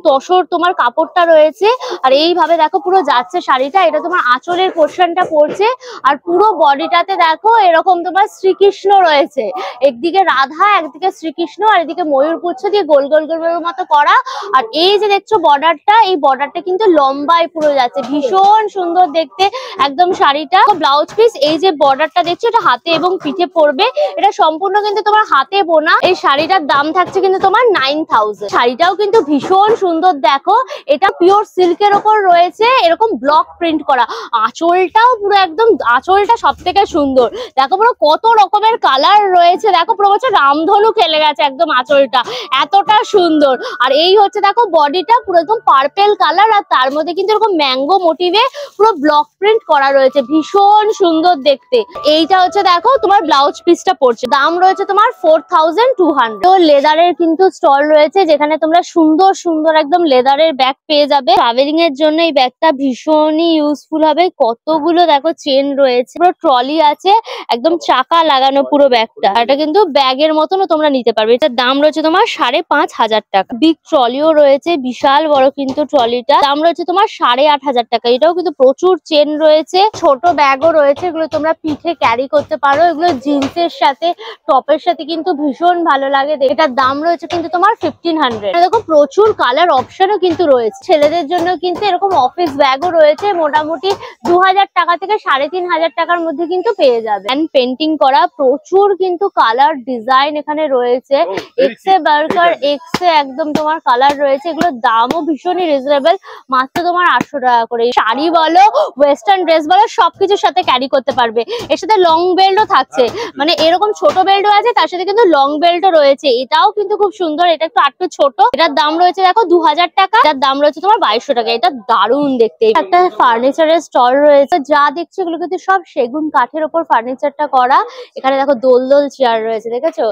S1: তসর তোমার কাপড়টা রয়েছে, আর এইভাবে দেখো পুরো যাচ্ছে শাড়িটা। এটা তোমার আঁচলের পোর্শনটা পড়ছে, আর পুরো বডিটাতে দেখো এরকম তোমার শ্রীকৃষ্ণ রয়েছে, একদিকে রাধা একদিকে শ্রীকৃষ্ণ, আর এদিকে ময়ূর পুচ্ছ দিয়ে গোল গোল গোল মতো করা। আর এই যে দেখছো বর্ডারটা, এই বর্ডারটা কিন্তু লম্বায় পুরো যাচ্ছে, ভীষণ সুন্দর দেখতে একদম শাড়িটা। ব্লাউজ পিস এই যে বর্ডারটা দেখছো এটা হাতে এবং পিঠে পড়বে, এটা সম্পূর্ণ কিন্তু তোমার হাতে বোনা। এই শাড়িটার দাম থাকছে কিন্তু তোমার 9000। শাড়িটাও কিন্তু ভীষণ সুন্দর, দেখো এটা পিওর সিল্কের ওপর রয়েছে এরকম ব্লক প্রিন্ট করা। আঁচলটাও পুরো একদম, আঁচলটা সব থেকে সুন্দর, দেখো পুরো কত রকমের কালার রয়েছে, দেখো পুরো হচ্ছে রামধনু খেলে গেছে একদম আঁচলটা, এতটা সুন্দর। আর এই হচ্ছে দেখো বডিটা পুরো একদম পার্পেল কালার, আর তার মধ্যে কিন্তু এরকম ম্যাঙ্গো মোটিভে পুরো ব্লক প্রিন্ট করা রয়েছে, ভীষণ সুন্দর দেখতে। এইটা হচ্ছে দেখো তোমার ব্লাউজ পিসটা পড়ছে, দাম রয়েছে তোমার 4200। তো লেদারের কিন্তু স্টল রয়েছে যেখানে তোমরা সুন্দর সুন্দর একদম লেদারের ব্যাগ পেয়ে যাবে। ট্রাভেলিং এর জন্য এই ব্যাগটা ভীষণই ইউজফুল হবে। কতগুলো দেখো চেন রয়েছে, পুরো ট্রলি আছে, একদম চাকা লাগানো পুরো ব্যাগটা। এটা কিন্তু ব্যাগের মতনও তোমরা নিতে পারবে। এটার দাম রয়েছে তোমার 5500 টাকা। বিগ ট্রলিও রয়েছে, বিশাল বড় কিন্তু ট্রলিটা, দাম রয়েছে তোমার 8500 টাকা। এটাও কিন্তু প্রচুর চেন রয়েছে, ছোট ব্যাগও রয়েছে, এগুলো তোমরা পিঠে ক্যারি করতে পারো। এগুলো জিন্সের সাথে টপের সাথে কিন্তু ভীষণ ভালো লাগে। এটার দাম রয়েছে কিন্তু তোমার 1500। দেখো প্রচুর কালার অপশনও কিন্তু রয়েছে। ছেলেদের জন্য কিন্তু এরকম অফিস ব্যাগও রয়েছে, মোটামুটি 2000 টাকা থেকে 3500 টাকার মধ্যে কিন্তু পেয়ে যাবে। হ্যান্ড পেন্টিং করা প্রচুর কিন্তু কালার ডিজাইন এখানে রয়েছে, এক্সে বার্গার এক্সে একদম তোমার কালার রয়েছে। এগুলোর দামও ভীষণই রিজনেবল, মাত্র তোমার 800 টাকা করে। শাড়ি বলো, ওয়েস্টার্ন ড্রেস বলো, সবকিছুর সাথে ক্যারি করতে পারবে। এর সাথে লং বেল্টও থাকছে, মানে এরকম ছোট বেল্টও আছে, তার সাথে কিন্তু লং বেল্টও রয়েছে। এটাও কিন্তু খুব সুন্দর, এটা একটু আটটু ছোট। এটার দাম রয়েছে দেখো 2000 টাকা, এটার দাম রয়েছে তোমার 2200 টাকা। এটা দারুণ দেখতে। একটা ফার্নিচারের স্টল রয়েছে, যা দেখছি এগুলো কিন্তু সব সেগুন কাঠের উপর ফার্নিচারটা করা। এখানে দেখো দোল দোল চেয়ার রয়েছে, দেখেছো?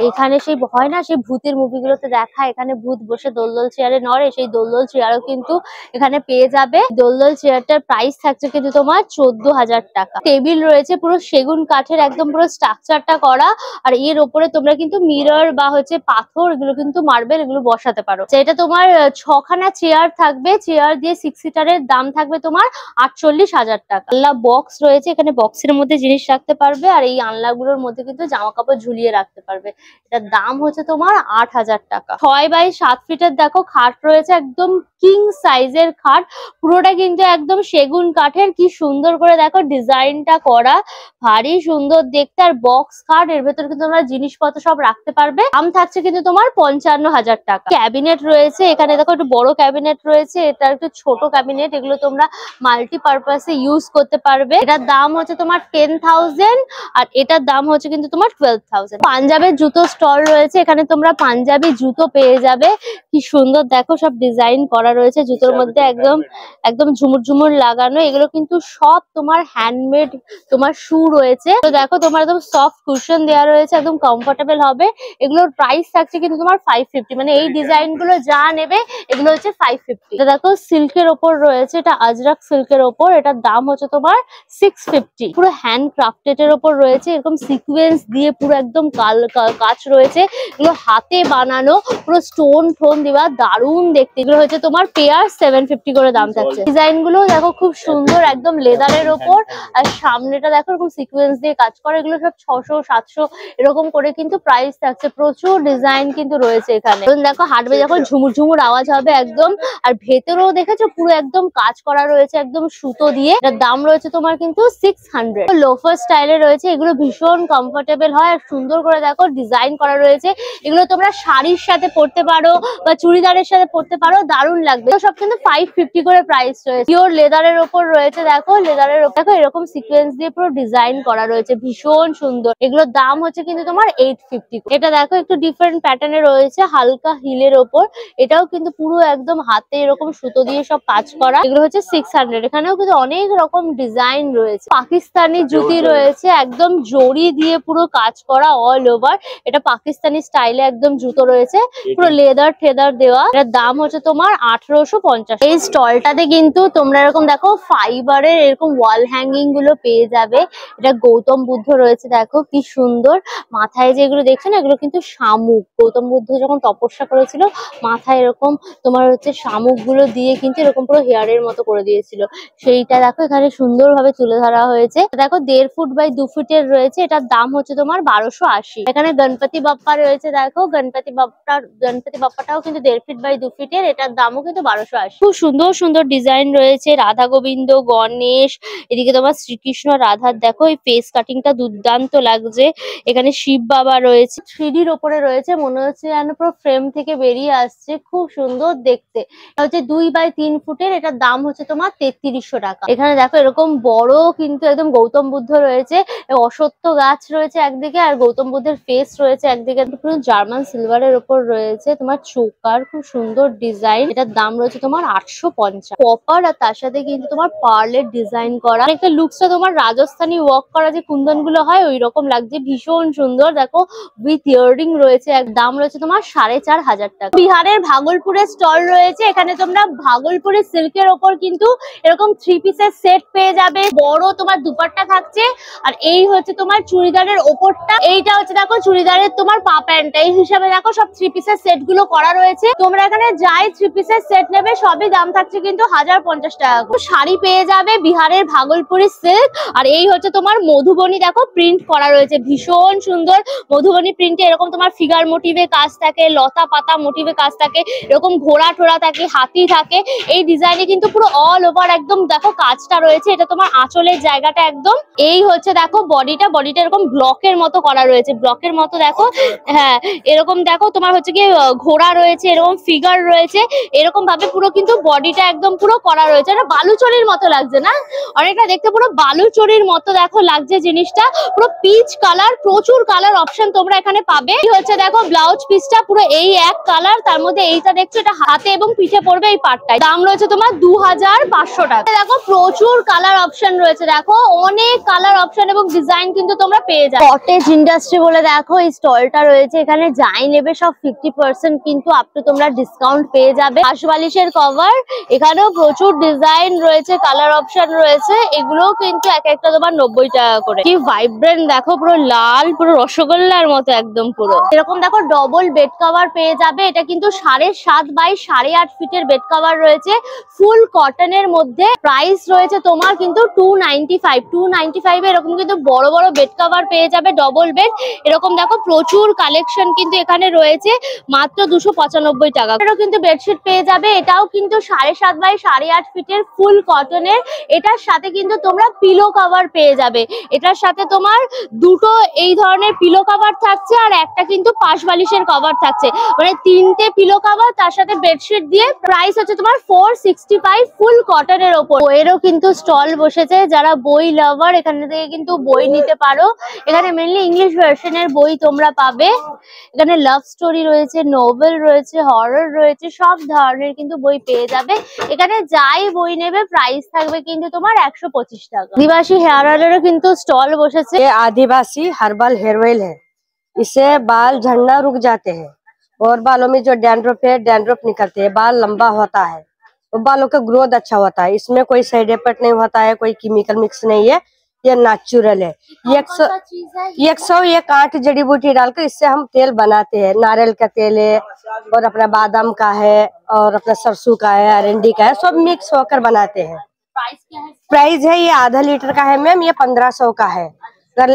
S1: এখানে সেই হয় না, সেই ভূতের মুভিগুলোতে দেখা, এখানে ভূত বসে দোল দোল চেয়ারে নড়ে, সেই দোল দোল চেয়ারও কিন্তু এখানে পেয়ে যাবে। দোল দোল চেয়ারটার প্রাইস থাকছে কিন্তু তোমার 14000 টাকা। টেবিল রয়েছে পুরো সেগুন কাঠের, একদম পুরো স্ট্রাকচারটা করা, আর এর ওপরে তোমরা কিন্তু মিরর বা হচ্ছে পাথর, এগুলো কিন্তু মার্বেল, এগুলো বসাতে পারো। এটা তোমার 6খানা চেয়ার থাকবে, চেয়ার দিয়ে 6 সিটারের দাম থাকবে তোমার 48000 টাকা। আনলা বক্স রয়েছে, এখানে বক্সের মধ্যে জিনিস রাখতে পারবে, আর এই আনলাগুলোর মধ্যে কিন্তু জামা কাপড় ঝুলিয়ে রাখতে পারবে। এটার দাম হচ্ছে তোমার 8000 টাকা। 6x7 ফিটের দেখো খাট রয়েছে, একদম কিং সাইজের খাট, পুরোটা কিন্তু একদম সেগুন কাঠের। কি সুন্দর করে দেখো ডিজাইনটা করা, ভারী সুন্দর দেখতে। আর বক্স খাট, এর ভেতর কিন্তু তোমরা জিনিসপত্র সব রাখতে পারবে। দাম থাকছে কিন্তু তোমার 55000 টাকা। ক্যাবিনেট রয়েছে, এখানে দেখো একটু বড় ক্যাবিনেট রয়েছে, এটা একটু ছোট ক্যাবিনেট, এগুলো তোমরা মাল্টিপারপাসে ইউজ করতে পারবে। এটার দাম হচ্ছে তোমার 10000, আর এটার দাম হচ্ছে কিন্তু তোমার 12000। পাঞ্জাবের জুতো স্টল রয়েছে, এখানে তোমরা পাঞ্জাবি জুতো পেয়ে যাবে। কি সুন্দর দেখো সব ডিজাইন করা রয়েছে জুতোর মধ্যে, একদম একদম ঝুমুর ঝুমুর লাগানো। এগুলো কিন্তু সব তোমার হ্যান্ডমেড তোমার শু রয়েছে। তো দেখো তোমার একদম সফট কুশন দেওয়া রয়েছে, একদম কমফোর্টেবল হবে। এগুলোর প্রাইস থাকছে কিন্তু তোমার 550, মানে এই ডিজাইন গুলো যা নেবে এগুলো হচ্ছে 550। এটা দেখো সিল্কের ওপর রয়েছে, এটা আজরাক সিল্কের ওপর, এটার দাম হচ্ছে তোমার 650। পুরো হ্যান্ড ক্রাফটেড এর ওপর রয়েছে, এরকম সিকোয়েন্স দিয়ে পুরো একদম কাজ রয়েছে, এগুলো হাতে বানানো, পুরো স্টোন টোন দেওয়া, দারুণ দেখতে। এগুলো হচ্ছে তোমার পেয়ার 750 করে দাম থাকছে। ডিজাইন গুলো দেখো খুব সুন্দর, একদম লেদারের ওপর, আর সামনেটা দেখো এরকম সিকোয়েন্স দিয়ে কাজ করে। এগুলো সব 600-700 এরকম করে কিন্তু প্রাইস থাকছে। প্রচুর ডিজাইন কিন্তু রয়েছে এখানে। দেখো হাঁটবে যখন ঝুমুর ঝুমুর আওয়াজ হবে একদম। আর ভেতরেও দেখেছো পুরো একদম কাজ করা রয়েছে, একদম সুতো দিয়ে। এটার দাম রয়েছে তোমার কিন্তু 600। লোফার স্টাইলে রয়েছে, এগুলো ভীষণ কমফোর্টেবল হয়, আর সুন্দর করে দেখো ডিজাইন করা রয়েছে। এগুলো তোমরা শাড়ির সাথে পরতে পারো বা চুড়িদারের সাথে পরতে পারো, দারুণ লাগবে। সব কিন্তু 550 করে প্রাইস রয়েছে। পিওর লেদারের ওপর রয়েছে, দেখো লেদারের ওপর দেখো এরকম সিকোয়েন্স দিয়ে পুরো ডিজাইন করা রয়েছে, ভীষণ সুন্দর। এগুলোর দাম হচ্ছে কিন্তু তোমার 850। এটা দেখো একটু ডিফারেন্ট প্যাটার্নে রয়েছে, হালকা হিলের ওপর। এটাও কিন্তু পুরো একদম হাতে এরকম সুতো দিয়ে সব কাজ করা। এগুলো হচ্ছে 600। এখানেও কিন্তু অনেক রকম ডিজাইন রয়েছে। পাকিস্তানি জুতি রয়েছে, একদম জড়ি দিয়ে পুরো কাজ করা অল ওভার। এটা পাকিস্তানি স্টাইলে একদম জুতো রয়েছে, পুরো লেদার ঠেদার দেওয়া। এটার দাম হচ্ছে তোমার 1850। এই স্টলটাতে কিন্তু তোমরা এরকম দেখো ফাইবারের এরকম ওয়াল হ্যাঙ্গিং গুলো পেয়ে যাবে। এটা গৌতম বুদ্ধ রয়েছে, দেখো কি সুন্দর। মাথায় যেগুলো দেখছো না, এগুলো কিন্তু শামুক। গৌতম বুদ্ধ যখন তপস্যা করেছিল, মাথায় এরকম তোমার হচ্ছে শামুক গুলো দিয়ে কিন্তু এরকম পুরো হেয়ারের মতো করে দিয়েছিল। সেইটা দেখো এখানে সুন্দরভাবে তুলে ধরা হয়েছে। দেখো 1.5 ফুট বাই 2 ফুটের রয়েছে, এটার দাম হচ্ছে তোমার 1280। এখানে গণপতি বাপ্পা রয়েছে, দেখো গণপতি বাপ্পাটাও কিন্তু 1.5 ফিট বাই 2 ফিটের, এটার দামও কিন্তু 1280। খুব সুন্দর সুন্দর ডিজাইন রয়েছে, রাধা গোবিন্দ, গণেশ, এদিকে তোমার শ্রীকৃষ্ণ আর রাধার দেখো এই ফেস কাটিংটা দুর্দান্ত লাগছে। এখানে শিব বাবা রয়েছে, 3Dর ওপরে রয়েছে, মনে হচ্ছে যেন পুরো ফ্রেম থেকে বেরিয়ে আসছে, খুব সুন্দর দেখতে। এটা হচ্ছে 2x3 ফুটের, এটার দাম হচ্ছে তোমার 3300 টাকা। এখানে দেখো এরকম বড় কিন্তু একদম গৌতম বুদ্ধ রয়েছে, অশ্বত্থ গাছ রয়েছে একদিকে, আর গৌতম বুদ্ধের ফেস রয়েছে একদিকে। পুরো জার্মান সিলভারের ওপর রয়েছে তোমার চোকার, খুব সুন্দর ডিজাইন। এটার দাম রয়েছে তোমার 850। কপার আর তার সাথে কিন্তু তোমার পার্লের ডিজাইন করা, একটা লুকসটা তোমার রাজস্থানী ওয়ার্ক করা যে কুন্দন গুলো হয় ওই রকম লাগছে, ভীষণ সুন্দর। দেখো উইথ ইয়াররিং রয়েছে, এক দাম রয়েছে তোমার 4500 টাকা। বিহারের ভাগলপুরের স্টল রয়েছে, এখানে তোমরা ভাগলপুরের সিল্কের ওপর কিন্তু এরকম 3 পিসের সেট পেয়ে যাবে। বড় তোমার দুপাট্টা থাকছে, আর এই হচ্ছে তোমার চুড়িদারের ওপরটা, এইটা হচ্ছে দেখো চুড়িদারের তোমার পা প্যান্ট। এই হিসাবে দেখো সব 3 পিসের সেট গুলো করা রয়েছে। তোমরা এখানে যাই 3 পিসের সেট নেবে সবই দাম থাকছে কিন্তু 1050 টাকা। শাড়ি পেয়ে যাবে বিহারের ভাগলপুরি সিল্ক, আর এই হচ্ছে তোমার মধুবনী, দেখো প্রিন্ট করা রয়েছে, ভীষণ সুন্দর। মধুবনী প্রিন্টে এরকম তোমার ফিগার মোটিভে কাজ থাকে, লতা পাতা মোটিভে কাজ থাকে, এরকম ঘোড়া টোড়া থাকে, হাতি থাকে। এই ডিজাইনে কিন্তু পুরো অল ওভার একদম দেখো কাজটা রয়েছে। এটা তোমার আঁচলের জায়গাটা একদম। এই হচ্ছে দেখো বডিটা এরকম ব্লকের মতো করা রয়েছে, ব্লকের মতো দেখো। হ্যাঁ, এরকম দেখো তোমার হচ্ছে কি ঘোড়া রয়েছে, এরকম ফিগার রয়েছে, এরকম ভাবে পুরো কিন্তু বডিটা একদম পুরো করা রয়েছে। এটা বালুচরীর মতো লাগছে না? অনেকটা দেখতে পুরো বালুচরীর মতো দেখো লাগছে জিনিসটা। পুরো পিচ কালার, প্রচুর কালার অপশন তোমরা এখানে পাবে। কি হচ্ছে দেখো ব্লাউজ পিসটা পুরো এই এক কালার, তার মধ্যে এইটা দেখছো এটা হাতে এবং পিঠে পড়বে এই পাটটায়। দাম রয়েছে তোমার 2500 টাকা। দেখো প্রচুর কালার অপশন রয়েছে, দেখো অনেক কালার অপশন এবং ডিজাইন কিন্তু তোমরা পেয়ে যাবে। কটেজ ইন্ডাস্ট্রি বলে দেখো এই স্টলটা রয়েছে, এখানে যাই নেবে সব 50% কিন্তু আপ টু তোমরা ডিসকাউন্ট পেয়ে যাবে। হাঁসবালিশের কভার, এখানেও প্রচুর ডিজাইন রয়েছে, কালার অপশন রয়েছে, এগুলোও কিন্তু এক একটা তোমার 90 টাকা করে। কি ভাইব্রেন্ট দেখো, পুরো লাল, পুরো রসগোল্লার মতো একদম পুরো। এরকম দেখো ডবল বেড কভার পেয়ে যাবে, এটা কিন্তু 7.5 বাই 8.5 ফিটের বেড কভার রয়েছে, ফুল কটনের মধ্যে। প্রাইস রয়েছে তোমার কিন্তু 295 এরকম কিন্তু বড় বড় বেড কভার পেয়ে যাবে ডবল বেড। এরকম দেখো প্রচুর কালেকশন কিন্তু এখানে রয়েছে, মাত্র 295 টাকা। এটাও কিন্তু বেডশিট পেয়ে যাবে, এটাও কিন্তু 7.5 বাই 8.5 ফিটের ফুল কটনের। এটার সাথে কিন্তু তোমরা পিলো কভার পেয়ে যাবে, এটার সাথে তোমার দুটো এই ধরনের পিলো কভার থাকছে, আর একটা কিন্তু পাশ বালিশের কভার থাকছে, মানে 3টে পিলো কভার তার সাথে বেডশিট দিয়ে। প্রাইস হচ্ছে তোমার 465 ফুল কটনের ওপর। বইয়েরও কিন্তু স্টল বসেছে, যারা বই লাভার এখান থেকে কিন্তু বই নিতে পারো। এখানে মেনলি ইংলিশ ভার্সনের বই তোমরা পাবে। এখানে লাভ স্টোরি রয়েছে, নোভেল রয়েছে, হরর রয়েছে, সব ধরনের কিন্তু বই পেয়ে যাবে। এখানে যাই বই নেবে প্রাইস থাকবে কিন্তু তোমার 125 টাকা। আদিবাসী হেয়ার অয়েলেরও কিন্তু স্টল বসেছে।
S2: ये आदिवासी हर्बल हेयर ऑयल है, इससे बाल झड़ना रुक जाते हैं और बालों में जो डैंड्रफ है डैंड्रफ निकलते हैं, बाल लंबा होता है और बालों का ग्रोथ अच्छा होता है। इसमें कोई साइड इफेक्ट नहीं होता है, कोई केमिकल मिक्स नहीं है, ये नेचुरल है। ये 108 जड़ी बूटी डालकर इससे हम तेल बनाते हैं। नारियल का तेल है और अपना बादाम का है और अपना सरसों का है, अरंडी का है, सब मिक्स होकर बनाते हैं।
S1: प्राइस क्या है?
S2: प्राइस है ये आधा लीटर का है मैम, ये 1500 का है। अगर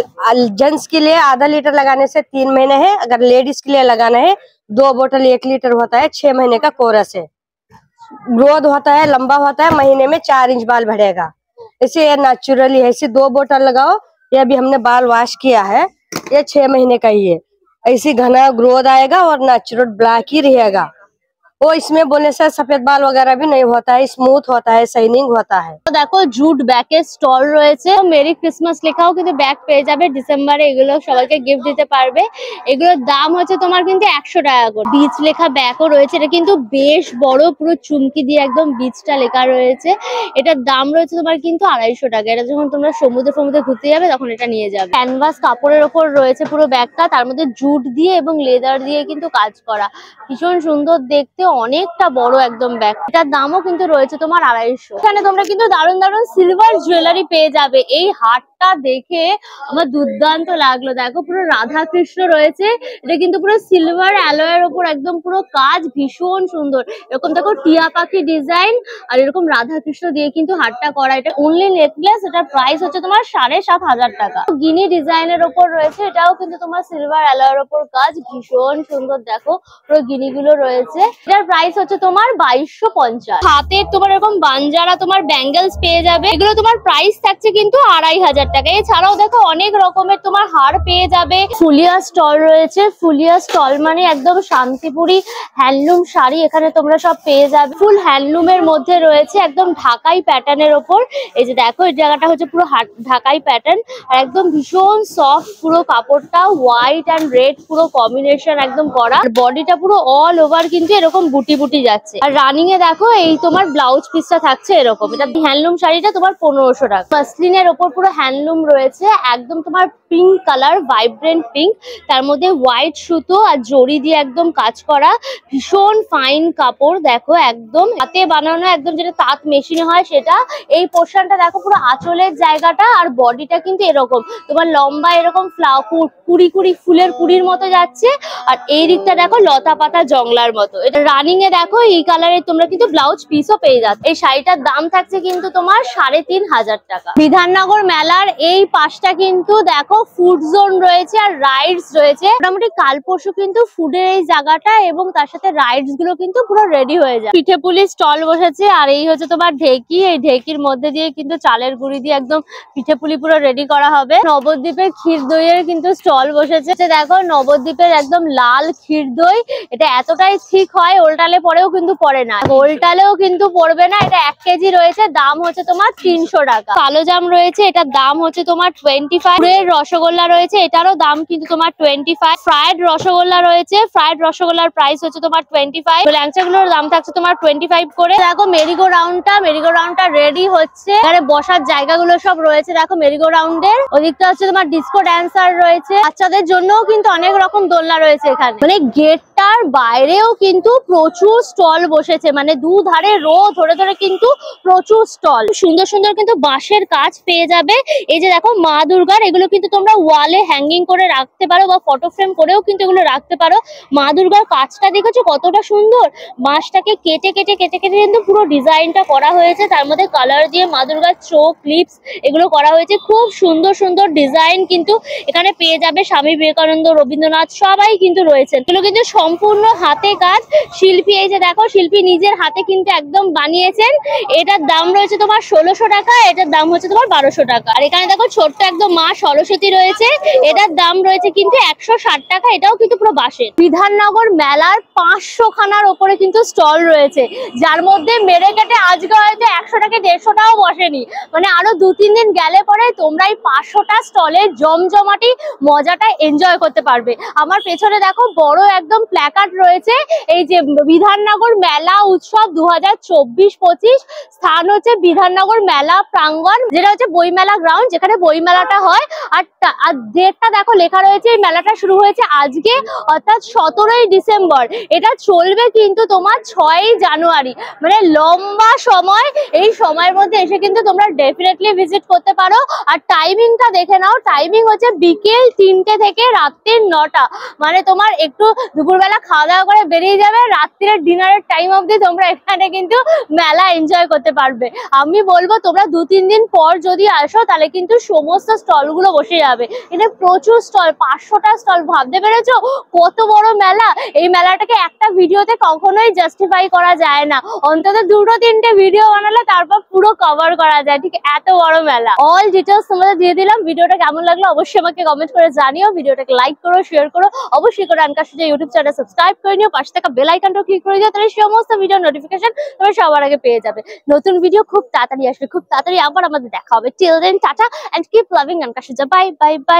S2: जेंट्स के लिए आधा लीटर लगाने से 3 महीने है, अगर लेडीज के लिए लगाना है 2 बोतल 1 लीटर होता है, 6 महीने का कोरस है। ग्रोथ होता है, लंबा होता है, महीने में 4 इंच बाल बढ़ेगा। इसे ये नेचुरली है, इसे 2 बोतल लगाओ। ये अभी हमने बाल वॉश किया है, ये 6 महीने का ही है। ऐसी घना ग्रोथ आएगा और नेचुरल ब्लैक ही रहेगा। वो इसमें बोलने से सफेद बाल वगैरह भी नहीं होता है, स्मूथ होता है, शाइनिंग होता है।
S1: তো দেখো জুট ব্যাগের স্টল রয়েছে, মেরি ক্রিসমাস লেখাও কিন্তু ব্যাগ পেয়ে যাবে ডিসেম্বরে, এগুলো সবাইকে গিফট দিতে পারবে। এগুলোর দাম হচ্ছে তোমার কিন্তু 100 টাকা করে। বীজ লেখা ব্যাগও রয়েছে, এটা কিন্তু বেশ বড়, পুরো চুমকি দিয়ে একদম বীজটা লেখা রয়েছে। এটার দাম রয়েছে তোমার কিন্তু 250 টাকা। এটা যখন তোমরা সমুদ্রে ঘুরতে যাবে তখন এটা নিয়ে যাবে। ক্যানভাস কাপড়ের ওপর রয়েছে পুরো ব্যাগটা, তার মধ্যে জুট দিয়ে এবং লেদার দিয়ে কিন্তু কাজ করা, ভীষণ সুন্দর দেখতে, অনেকটা বড় একদম ব্যাগ। এটার দামও কিন্তু রয়েছে তোমার 250। এখানে তোমরা কিন্তু দারুণ দারুণ সিলভার জুয়েলারি পেয়ে যাবে। এই হারটা স্টলটা দেখে আমার দুর্দান্ত লাগলো। দেখো পুরো রাধা কৃষ্ণ রয়েছে, এটা কিন্তু পুরো সিলভার অ্যালয়ের ওপর একদম পুরো কাজ, ভীষণ সুন্দর। এরকম দেখো টিয়া পাখি ডিজাইন আর এরকম রাধা কৃষ্ণ দিয়ে কিন্তু হারটা করা। এটা অনলি নেকলেস, এটার প্রাইস হচ্ছে তোমার 7,500 টাকা। গিনি ডিজাইনের ওপর রয়েছে, এটাও কিন্তু তোমার সিলভার অ্যালয়ের ওপর কাজ, ভীষণ সুন্দর। দেখো পুরো গিনিগুলো রয়েছে, এটার প্রাইস হচ্ছে তোমার 2250। হাতে তোমার এরকম বানজারা তোমার ব্যাঙ্গেলস পেয়ে যাবে, এগুলো তোমার প্রাইস থাকছে কিন্তু 2500 টাকা। এছাড়াও দেখো অনেক রকমের তোমার হার পেয়ে যাবে। ফুলিয়া স্টল রয়েছে, ফুলিয়া স্টল মানে একদম শান্তিপুরি হ্যান্ডলুম শাড়ি এখানে তোমরা সব পেয়ে যাবে। ফুল হ্যান্ডলুমের মধ্যে রয়েছে একদম ঢাকাই প্যাটার্নের ওপর। এই যে দেখো এই জায়গাটা হচ্ছে পুরো ঢাকাই প্যাটার্ন, আর একদম ভীষণ সফট পুরো কাপড়টা, হোয়াইট অ্যান্ড রেড পুরো কম্বিনেশন একদম করা। বডিটা পুরো অল ওভার কিন্তু এরকম বুটি বুটি যাচ্ছে। আর রানিং এ দেখো এই তোমার ব্লাউজ পিসটা থাকছে এরকম। এটা হ্যান্ডলুম শাড়িটা তোমার 1500 টাকা। মাসলিনের ওপর পুরো হ্যান্ডলুম রয়েছে, একদম তোমার পিঙ্ক কালার, ভাইব্রেন্ট পিঙ্ক, তার মধ্যে হোয়াইট সুতো আর জড়ি দিয়ে একদম কাজ করা, ভীষণ ফাইন কাপড়। দেখো একদম হাতে বানানো, একদম যেটা তাঁত মেশিনে হয় সেটা। এই পোর্শনটা দেখো পুরো আঁচলের জায়গাটা, আর বডিটা কিন্তু এরকম তোমার লম্বা এরকম কুড়ি কুড়ি ফুলের কুড়ির মতো যাচ্ছে, আর এই দিকটা দেখো লতা পাতা জংলার মতো। এটা রানিং এ দেখো এই কালারের তোমরা কিন্তু ব্লাউজ পিসও পেয়ে যাচ্ছে। এই শাড়িটার দাম থাকছে কিন্তু তোমার 3500 টাকা। বিধাননগর মেলার এই পাশটা কিন্তু দেখো ফুড জোন রয়েছে আর রাইডস রয়েছে। মোটামুটি কাল পরশু কিন্তু ফুডের এই জায়গাটা এবং তার সাথে রাইডস গুলো কিন্তু পুরো রেডি হয়ে যায়। পিঠে পুলি স্টল বসেছে, আর এই হচ্ছে তোমার ঢেকি। এই ঢেকির মধ্যে দিয়ে কিন্তু চালের গুঁড়ি দিয়ে একদম পিঠে পুলি পুরো রেডি করা হবে। নবদ্বীপের ক্ষীর দইয়ের কিন্তু স্টল বসেছে। দেখো নবদ্বীপের একদম লাল ক্ষীর দই, এটা এতটাই ঠিক হয় ওল্টালে পরেও কিন্তু পড়ে না, ওল্টালেও কিন্তু পড়বে না। এটা 1 কেজি রয়েছে, দাম হচ্ছে তোমার 300 টাকা। কালো জাম রয়েছে, এটার দাম হচ্ছে তোমার 25। পুরের রসগোল্লা রয়েছে, এটারও দাম কিন্তু তোমার 25। ফ্রাইড রসগোল্লা রয়েছে, ফ্রাইড রসগোল্লার প্রাইস হচ্ছে তোমার 25। ল্যাংচাগুলোর দাম থাকছে তোমার 25 করে। দেখো মেরিগো রাউন্ডটা রেডি হচ্ছে, এখানে বসার জায়গাগুলো সব রয়েছে। দেখো মেরিগো রাউন্ডের ওদিকটা হচ্ছে তোমার ডিস্কো ড্যান্সার রয়েছে, বাচ্চাদের জন্যও কিন্তু অনেক রকম দোলনা রয়েছে এখানে। মানে গেটটার বাইরেও কিন্তু প্রচুর স্টল বসেছে, মানে দুধারে রো ধরে ধরে কিন্তু প্রচুর স্টল। সুন্দর সুন্দর কিন্তু বাঁশের কাজ পেয়ে যাবে। এই যে দেখো মা দুর্গার, এগুলো কিন্তু তোমরা ওয়ালে হ্যাঙ্গিং করে রাখতে পারো বা ফটো ফ্রেম করেও কিন্তু এগুলো রাখতে পারো। মা দুর্গার কাজটা দেখেছো কতটা সুন্দর, বাঁশটাকে কেটে কেটে কেটে কেটে কিন্তু পুরো ডিজাইনটা করা হয়েছে, তার মধ্যে কালার দিয়ে মা দুর্গার চোখ, লিপস এগুলো করা হয়েছে। খুব সুন্দর সুন্দর ডিজাইন কিন্তু এখানে পেয়ে যাবে। স্বামী বিবেকানন্দ, রবীন্দ্রনাথ সবাই কিন্তু রয়েছেন। এগুলো কিন্তু সম্পূর্ণ হাতে কাজ, শিল্পী এই যে দেখো শিল্পী নিজের হাতে কিন্তু একদম বানিয়েছেন। এটার দাম রয়েছে তোমার 1600 টাকা, এটার দাম হচ্ছে তোমার 1200 টাকা। আর এখানে দেখো ছোট্ট একদম মা সরস্বতী রয়েছে, এটার দাম রয়েছে কিন্তু 160 টাকা, এটাও কিন্তু পুরো বাঁশের। বিধাননগর মেলার 500 খানার ওপরে কিন্তু স্টল রয়েছে, যার মধ্যে মেরে কেটে আজকে হয়তো 100 টাকা 150টাও বসেনি। মানে আরো 2-3 দিন গেলে পরে তোমরা এই 500টা স্টলের জমজমাটি মজাটা এনজয় করতে পারবে। আমার পেছনে দেখো বড় একদম প্ল্যাকার্ড রয়েছে, এই যে বিধাননগর মেলা উৎসব 2024-25, স্থান হচ্ছে বিধাননগর মেলা প্রাঙ্গণ, যেটা হচ্ছে বইমেলা গ্রাউন্ড, যেখানে বইমেলাটা হয়। আর ডেটটা দেখো লেখা রয়েছে, এই মেলাটা শুরু হয়েছে আজকে অর্থাৎ 17ই ডিসেম্বর, এটা চলবে কিন্তু তোমার 6ই জানুয়ারি। মানে লম্বা সময়, এই সময়ের মধ্যে এসে কিন্তু তোমরা ডেফিনেটলি ভিজিট করতে পারো। আর টাইমিংটা দেখে নাও, টাইমিং হচ্ছে বিকেল 3টে থেকে রাত্রির 9টা। মানে তোমার একটু দুপুরবেলা খাওয়া দাওয়া করে বেরিয়ে যাবে, রাত্রির ডিনারের টাইম অবধি তোমরা এখানে কিন্তু মেলা এনজয় করতে পারবে। আমি বলবো তোমরা 2-3 দিন পর যদি আসো তাহলে কিন্তু সমস্ত স্টল গুলো বসে যাবে। এটা প্রচুর স্টল, 500টা স্টল, ভাবতে পেরেছো কত বড় মেলা। এই মেলাটাকে একটা ভিডিওতে কখনোই জাস্টিফাই করা যায় না, অন্তত 2-3টে ভিডিও বানালে তারপর পুরো কভার করা যায়, ঠিক এত বড় মেলা। অল ডিটেলস তোমাদের দিয়ে দিলাম। ভিডিওটা কেমন লাগলো অবশ্যই আমাকে কমেন্ট করে জানিও। ভিডিওটাকে লাইক করো, শেয়ার করো, অবশ্যই করে আনকাশুজা ইউটিউব চ্যানেল সাবস্ক্রাইব করে নিও, পাশে থাকা বেল আইকনটা ক্লিক করে দিও, তাহলে সমস্ত ভিডিও নোটিফিকেশন তোমরা সবার আগে পেয়ে যাবে। নতুন ভিডিও খুব তাড়াতাড়ি আসবে, খুব তাড়াতাড়ি আবার আমাদের দেখা হবে। Till then tata and keep loving আনকাশুজা। Bye bye by.